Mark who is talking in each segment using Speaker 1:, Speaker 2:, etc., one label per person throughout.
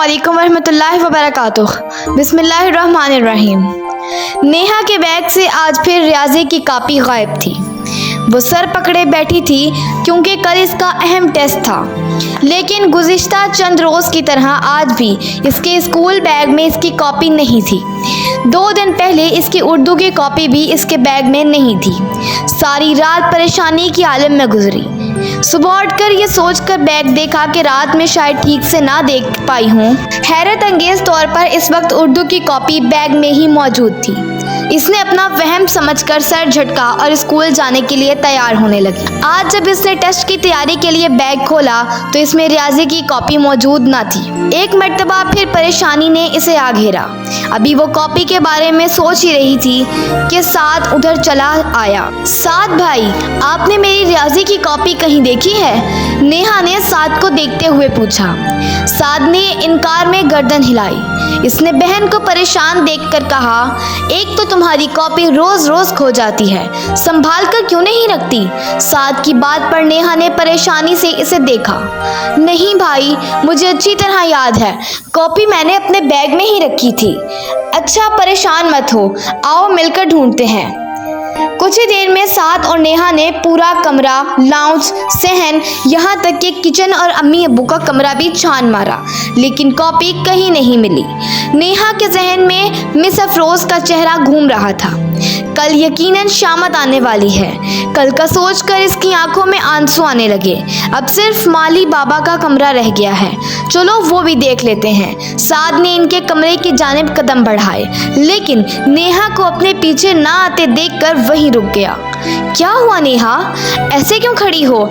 Speaker 1: अस्सलामुअलैकुम वरहमतुल्लाहि वबरकातुह। बिस्मिल्लाहिर्रहमानिर्रहीम। नेहा के बैग से आज फिर रियाजी की कॉपी गायब थी। वो सर पकड़े बैठी थी क्योंकि कल इसका अहम टेस्ट था, लेकिन गुज़िश्ता चंद रोज़ की तरह आज भी इसके स्कूल बैग में इसकी कॉपी नहीं थी। 2 दिन पहले इसकी उर्दू की कॉपी भी इसके बैग में नहीं थी। सारी रात परेशानी की आलम में गुजरी। सुबह उठकर ये सोचकर बैग देखा कि रात में शायद ठीक से ना देख पाई हूँ। हैरत अंगेज तौर पर इस वक्त उर्दू की कॉपी बैग में ही मौजूद थी। इसने अपना वहम समझकर सर झटका और स्कूल जाने के लिए तैयार होने लगी। आज जब इसने टेस्ट की तैयारी के लिए बैग खोला तो इसमें रियाजी की कॉपी मौजूद ना थी। एक मर्तबा फिर परेशानी ने इसे आ घेरा। अभी वो कॉपी के बारे में सोच ही रही थी कि साद उधर चला आया। साद भाई, आपने मेरी रियाजी की कॉपी कहीं देखी है? नेहा ने साद को देखते हुए पूछा। साद ने इनकार में गर्दन हिलाई। इसने बहन को परेशान देखकर कहा, एक तो तुम्हारी कॉपी रोज रोज खो जाती है, संभाल कर क्यों नहीं रखती? साद की बात पर नेहा ने परेशानी से इसे देखा। नहीं भाई, मुझे अच्छी तरह याद है, कॉपी मैंने अपने बैग में ही रखी थी। अच्छा, परेशान मत हो, आओ मिलकर ढूंढते हैं। कुछ ही देर में साद और नेहा ने पूरा कमरा, लाउंज, सहन, यहाँ तक कि किचन और अम्मी अब्बू का कमरा भी छान मारा, लेकिन कॉपी कहीं नहीं मिली। नेहा के जहन में मिस अफरोज का चेहरा घूम रहा था। कल यकीनन शामत आने वाली है। कल का सोचकर इसकी आंखों में आंसू आने लगे। अब सिर्फ माली बाबा का कमरा रह गया है, चलो वो भी देख लेते हैं। साद ने इनके कमरे की जानिब कदम बढ़ाए, लेकिन नेहा को अपने पीछे ना आते देखकर वहीं रुक गया। क्या हुआ नेहा, ऐसे क्यों खड़ी हो?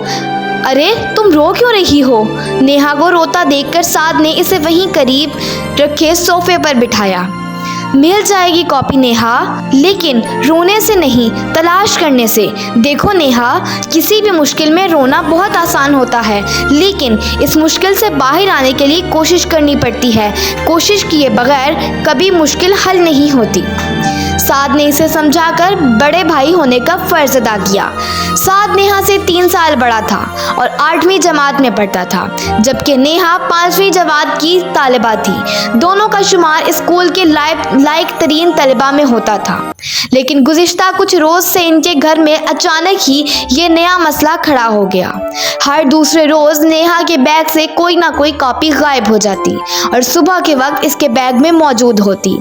Speaker 1: अरे तुम रो क्यों रही हो? नेहा को रोता देखकर साद ने इसे वहीं करीब रखे सोफे पर बिठाया। मिल जाएगी कॉपी नेहा, लेकिन रोने से नहीं, तलाश करने से। देखो नेहा, किसी भी मुश्किल में रोना बहुत आसान होता है, लेकिन इस मुश्किल से बाहर आने के लिए कोशिश करनी पड़ती है। कोशिश किए बगैर कभी मुश्किल हल नहीं होती। साद ने इसे समझाकर बड़े भाई होने का फर्ज अदा किया। साद नेहा से 3 साल बड़ा था और 8वीं जमात में पढ़ता था, जबकि नेहा 5वीं जमात की तालिबा थी। दोनों का शुमार स्कूल के लायक तरीन तलबा में होता था, लेकिन गुज़िश्ता कुछ रोज़ से इनके घर में अचानक ही ये नया मसला खड़ा हो गया। हर दूसरे रोज़ नेहा के बैग से कोई ना कोई कॉपी गायब हो जाती और सुबह के वक्त इसके बैग में मौजूद होती।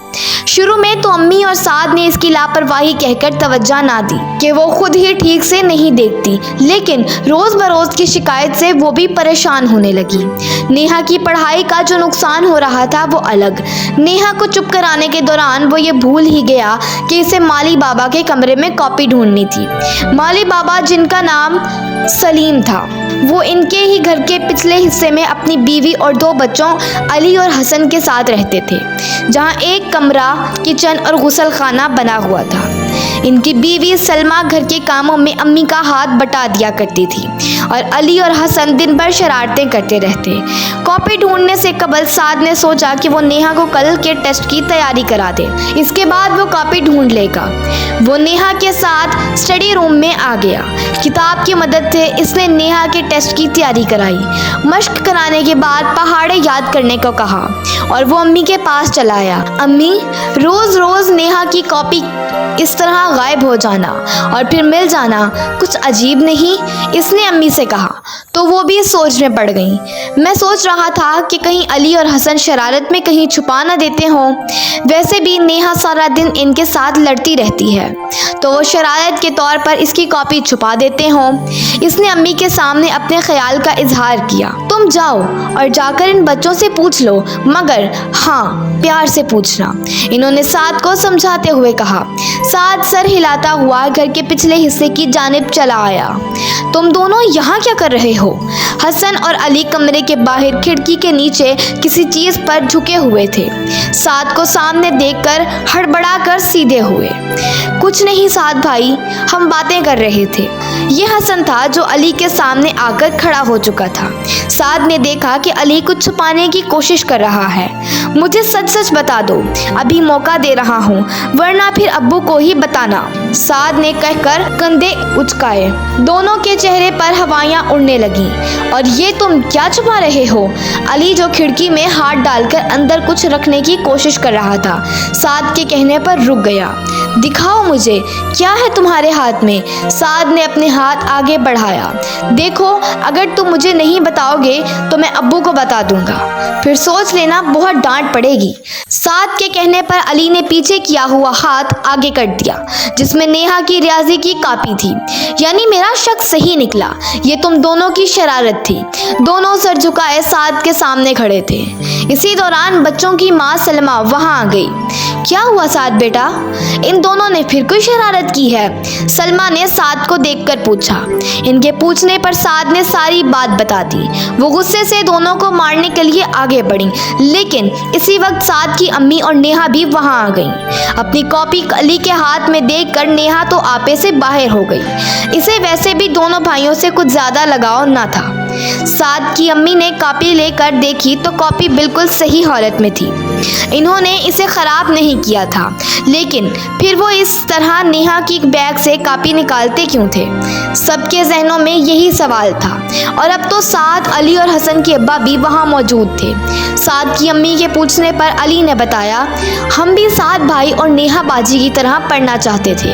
Speaker 1: शुरू में तो अम्मी और साद ने इसकी लापरवाही कहकर तवज्जो ना दी कि वो खुद ही ठीक से नहीं देखती, लेकिन रोज़ बरोज़ की शिकायत से वो भी परेशान होने लगी। नेहा की पढ़ाई का जो नुकसान हो रहा था वो अलग। नेहा को चुप कराने के दौरान वो ये भूल ही गया कि इसे माली बाबा के कमरे में कॉपी ढूंढनी थी। माली बाबा, जिनका नाम सलीम था, वो इनके ही घर के पिछले हिस्से में अपनी बीवी और 2 बच्चों अली और हसन के साथ रहते थे, जहाँ एक कमरा, किचन और गुसल खाना बना हुआ था। इनकी बीवी सलमा घर के कामों में अम्मी का हाथ बटा दिया करती थी और अली और हसन दिन भर शरारतें करते रहते। कॉपी ढूंढने से कबल साद ने सोचा कि वो नेहा को कल के टेस्ट की तैयारी करा दे, इसके बाद वो कॉपी ढूंढ लेगा। वो नेहा के साथ स्टडी रूम में आ गया। किताब की मदद से इसने नेहा के टेस्ट की तैयारी कराई। मश्क कराने के बाद पहाड़े याद करने को कहा और वो अम्मी के पास चला आया। अम्मी, रोज़ रोज़ नेहा की कॉपी इस तरह गायब हो जाना और फिर मिल जाना कुछ अजीब नहीं? इसने अम्मी से कहा तो वो भी सोच में पड़ गई। मैं सोच रहा था कि कहीं अली और हसन शरारत में कहीं छुपा न देते हों। वैसे भी नेहा सारा दिन इनके साथ लड़ती रहती है, तो वो शरारत के तौर पर इसकी कॉपी छुपा देते हों। इसने अम्मी के सामने अपने ख्याल का इजहार किया। तुम जाओ और जाकर इन बच्चों से पूछ लो, मगर हाँ, प्यार से पूछना, इन्होंने साद को समझाते हुए कहा। साद सर हिलाता हुआ घर के पिछले हिस्से की जानिब चला आया। तुम दोनों यहाँ क्या कर रहे हो? हसन और अली कमरे के बाहर खिड़की के नीचे किसी चीज़ पर झुके हुए थे। साद को सामने देखकर हड़बड़ाकर सीधे हुए। कुछ नहीं साद भाई, हम बातें कर रहे थे। ये हसन था जो अली के सामने आकर खड़ा हो चुका था। साद ने देखा कि अली कुछ छुपाने की कोशिश कर रहा है। मुझे सच सच बता दो, अभी मौका दे रहा हूँ, वरना फिर अब्बू को ही बताना। साद ने कहकर कंधे उचकाए। दोनों के चेहरे पर हवाइयाँ उड़ने लगीं। और ये तुम क्या छुपा रहे हो? अली जो खिड़की में हाथ डालकर अंदर कुछ रखने की कोशिश कर रहा था, साद के कहने पर रुक गया। दिखाओ मुझे, क्या है तुम्हारे हाथ में? साद ने अपने हाथ आगे बढ़ाया। देखो, अगर तुम मुझे नहीं बताओगे तो मैं अब्बू को बता दूंगा, फिर सोच लेना बहुत डांट पड़ेगी। साद के कहने पर अली ने पीछे किया हुआ हाथ आगे कर दिया, जिसमें नेहा की रियाजी की कॉपी थी। यानी मेरा शक सही निकला, ये तुम दोनों की शरारत थी। दोनों सर झुकाए साद के सामने खड़े थे। इसी दौरान बच्चों की माँ सलमा वहां आ गई। क्या हुआ साद बेटा, इन दोनों ने फिर कोई शरारत की है? सलमा ने साद को देखकर पूछा। इनके पूछने पर साद ने सारी बात बता दी। वो गुस्से से दोनों को मारने के लिए आगे बढ़ी, लेकिन इसी वक्त साद की अम्मी और नेहा भी वहां आ गईं। अपनी कॉपी अली के हाथ में देखकर नेहा तो आपे से बाहर हो गई। इसे वैसे भी दोनों भाइयों से कुछ ज्यादा लगाव न था। साद की अम्मी ने कॉपी लेकर देखी तो कॉपी बिल्कुल सही हालत में थी। इन्होंने इसे खराब नहीं किया था, लेकिन फिर वो इस तरह नेहा की बैग से कॉपी निकालते क्यों थे? सबके जहनों में यही सवाल था। और अब तो साद, अली और हसन के अब्बा भी वहाँ मौजूद थे। साद की अम्मी के पूछने पर अली ने बताया, हम भी साद भाई और नेहा बाजी की तरह पढ़ना चाहते थे।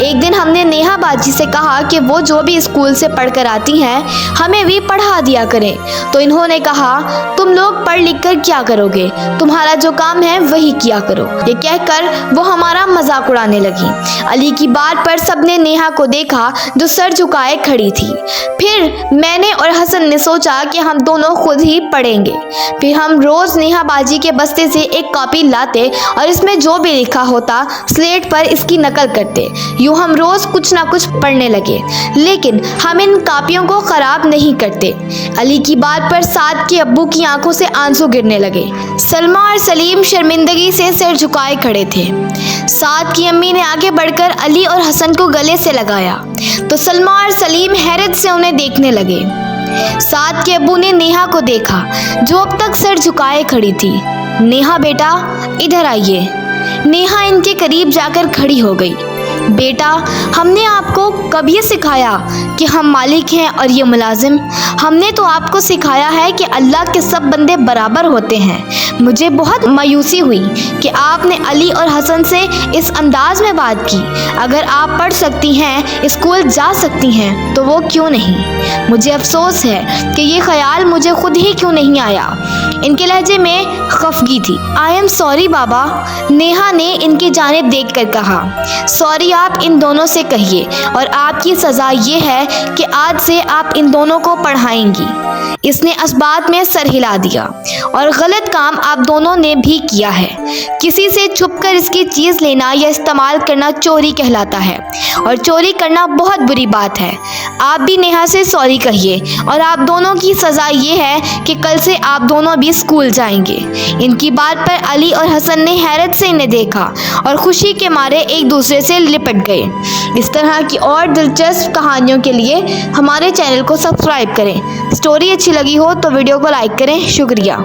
Speaker 1: एक दिन हमने नेहा बाजी से कहा कि वो जो भी स्कूल से पढ़कर आती हैं, हमें भी पढ़ा दिया करें। तो इन्होंने कहा, तुम लोग पढ़ लिख कर क्या करोगे, तुम्हारा जो काम है वही किया करो। ये कहकर वो हमारा मजाक उड़ाने लगी। अली की बात पर सबने नेहा को देखा जो सर झुकाए खड़ी थी। फिर मैंने और हसन ने सोचा कि हम दोनों खुद ही पढ़ेंगे। फिर हम रोज नेहा बाजी के बस्ते से एक कॉपी लाते और इसमें जो भी लिखा होता स्लेट पर इसकी नकल करते। यूँ हम रोज कुछ ना कुछ पढ़ने लगे, लेकिन हम इन कॉपियों को खराब नहीं करते। अली की बात पर साद के अब्बू की आंखों से आंसू गिरने लगे। सलमा और सलीम शर्मिंदगी से सिर झुकाए खड़े थे। साद की अम्मी ने आगे बढ़कर अली और हसन को गले से लगाया तो सलमा और सलीम हैरत से उन्हें देखने लगे। साद के अब्बू ने नेहा को देखा जो अब तक सिर झुकाए खड़ी थी। नेहा बेटा, इधर आइए। नेहा इनके करीब जाकर खड़ी हो गई। बेटा, हमने आपको कब ये सिखाया कि हम मालिक हैं और ये मुलाजिम? हमने तो आपको सिखाया है कि अल्लाह के सब बंदे बराबर होते हैं। मुझे बहुत मायूसी हुई कि आपने अली और हसन से इस अंदाज में बात की। अगर आप पढ़ सकती हैं, स्कूल जा सकती हैं, तो वो क्यों नहीं? मुझे अफसोस है कि ये ख्याल मुझे खुद ही क्यों नहीं आया। इनके लहजे में खफगी थी। आई एम सॉरी बाबा, नेहा ने इनकी जानिब देख कर कहा। सॉरी आप इन दोनों से कहिए, और आपकी सज़ा ये है कि आज से आप इन दोनों को पढ़ाएंगी। इसने असबात में सर हिला दिया। और गलत काम आप दोनों ने भी किया है। किसी से छुपकर इसकी चीज़ लेना या इस्तेमाल करना चोरी कहलाता है, और चोरी करना बहुत बुरी बात है। आप भी नेहा से सॉरी कहिए, और आप दोनों की सज़ा ये है कि कल से आप दोनों भी स्कूल जाएंगे। इनकी बात पर अली और हसन ने हैरत से इन्हें देखा और खुशी के मारे एक दूसरे से लिपट गए। इस तरह की और दिलचस्प कहानियों के लिए हमारे चैनल को सब्सक्राइब करें। स्टोरी अच्छी लगी हो तो वीडियो को लाइक करें। शुक्रिया।